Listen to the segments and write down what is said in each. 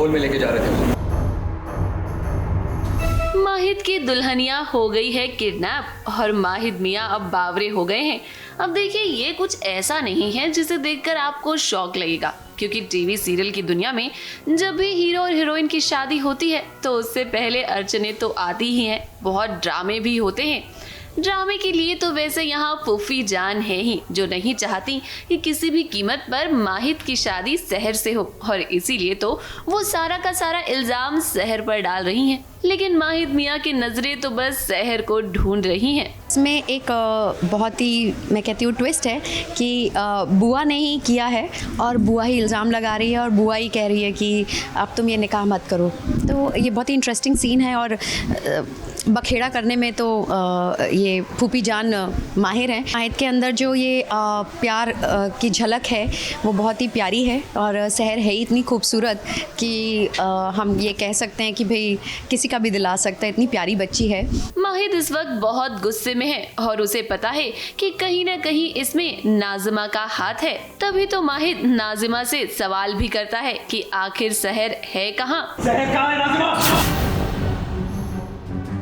ढोल में लेके जा रहे थे। माहिद की दुल्हनिया हो गई है किडनैप और माहिद मियाँ अब बावरे हो गए हैं। अब देखिए, ये कुछ ऐसा नहीं है जिसे देखकर आपको शौक लगेगा, क्योंकि टीवी सीरियल की दुनिया में जब भी हीरो और हीरोइन की शादी होती है तो उससे पहले अड़चने तो आती ही हैं, बहुत ड्रामे भी होते हैं। ड्रामे के लिए तो वैसे यहाँ फूफी जान है ही, जो नहीं चाहती कि किसी भी कीमत पर माहिद की शादी सहर से हो, और इसीलिए तो वो सारा का सारा इल्जाम सहर पर डाल रही हैं। लेकिन माहिद मियाँ की नजरें तो बस सहर को ढूंढ रही हैं। इसमें एक बहुत ही, मैं कहती हूँ, ट्विस्ट है कि बुआ ने ही किया है और बुआ ही इल्ज़ाम लगा रही है और बुआ ही कह रही है कि अब तुम ये निकाह मत करो। तो ये बहुत ही इंटरेस्टिंग सीन है और बखेड़ा करने में तो ये फूफी जान माहिर हैं। माहिद के अंदर जो ये प्यार की झलक है वो बहुत ही प्यारी है और सहर है ही इतनी खूबसूरत कि हम ये कह सकते हैं कि भाई किसी का भी दिल आ सकता है, इतनी प्यारी बच्ची है। माहिद इस वक्त बहुत गुस्से में है और उसे पता है कि कहीं न कहीं इसमें नाजिमा का हाथ है। तभी तो माहिद नाजिमा से सवाल भी करता है कि आखिर सहर है कहाँ? सहर कहाँ है नाजिमा?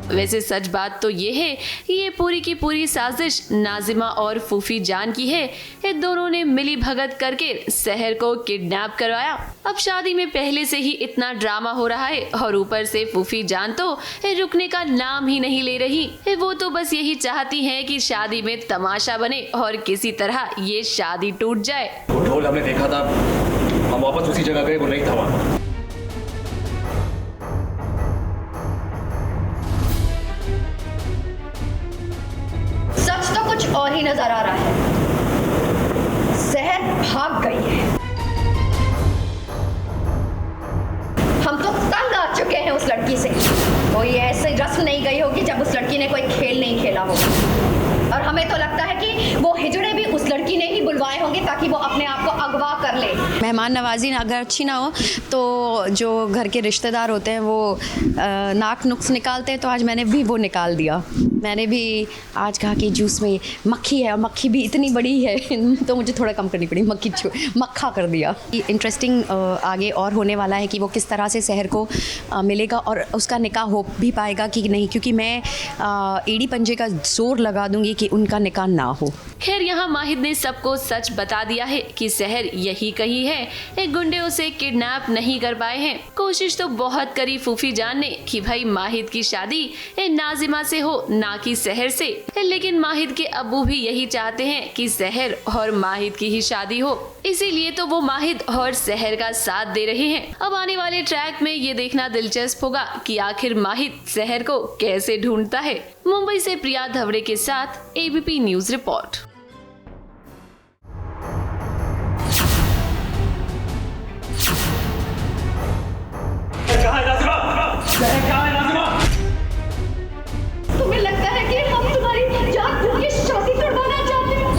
वैसे सच बात तो ये है कि ये पूरी की पूरी साजिश नाजिमा और फूफी जान की है। ये दोनों ने मिली भगत करके सहर को किडनैप करवाया। अब शादी में पहले से ही इतना ड्रामा हो रहा है और ऊपर से फूफी जान तो रुकने का नाम ही नहीं ले रही। वो तो बस यही चाहती हैं कि शादी में तमाशा बने और किसी तरह ये शादी टूट जाए। वो ढोल हमने देखा था, हम वापस उसी जगह गए, वो नहीं था वहाँ। सच तो कुछ और ही नजर आ रहा है। सहर भाग गई है। हम तो तंग आ चुके हैं उस लड़की से। कोई ऐसे रस्म नहीं गई होगी जब उस लड़की ने कोई खेल नहीं खेला होगा, और हमें तो लगता है कि वो हिजड़े भी उस लड़की ने ही बुलवाए होंगे ताकि वो अपने आप को अगवा कर ले। मेहमान नवाजी अगर अच्छी ना हो तो जो घर के रिश्तेदार होते हैं वो नाक नुक्स निकालते हैं, तो आज मैंने भी वो निकाल दिया। मैंने भी आज कहा कि जूस में मक्खी है और मक्खी भी इतनी बड़ी है तो मुझे थोड़ा कम करनी पड़ी, मक्खा कर दिया। इंटरेस्टिंग आगे और होने वाला है कि वो किस तरह से सहर को मिलेगा और उसका निकाह हो भी पाएगा कि नहीं, क्योंकि मैं एड़ी पंजे का जोर लगा दूंगी कि उनका निकाह ना हो। खैर, यहाँ माहिद ने सबको सच बता दिया है कि सहर यही कही है, एक गुंडे उसे किडनैप नहीं कर पाए हैं। कोशिश तो बहुत करी फूफी जान ने कि भाई माहिद की शादी नाजिमा से हो, ना कि सहर से, लेकिन माहिद के अब्बू भी यही चाहते हैं कि सहर और माहिद की ही शादी हो। इसीलिए तो वो माहिद और सहर का साथ दे रहे हैं। अब आने वाले ट्रैक में ये देखना दिलचस्प होगा कि आखिर माहिद सहर को कैसे ढूंढता है। मुंबई से प्रिया धवड़े के साथ एबीपी न्यूज रिपोर्ट। कहाँ है नाजिमा? सहर कहाँ है नाजिमा? तुम्हें लगता है कि हम तुम्हारी जान की शादी तोड़वाना चाहते हैं?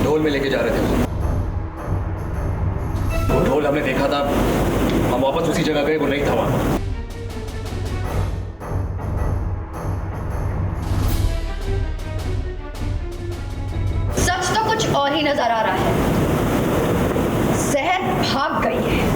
ढोल में लेके जा रहे थे। वो ढोल हमने देखा था, हम वापस उसी जगह गए, वो नहीं था वहाँ। सच तो कुछ और ही नजर आ रहा है। सहर भाग गई है।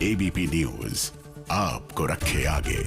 एबीपी न्यूज आपको रखे आगे।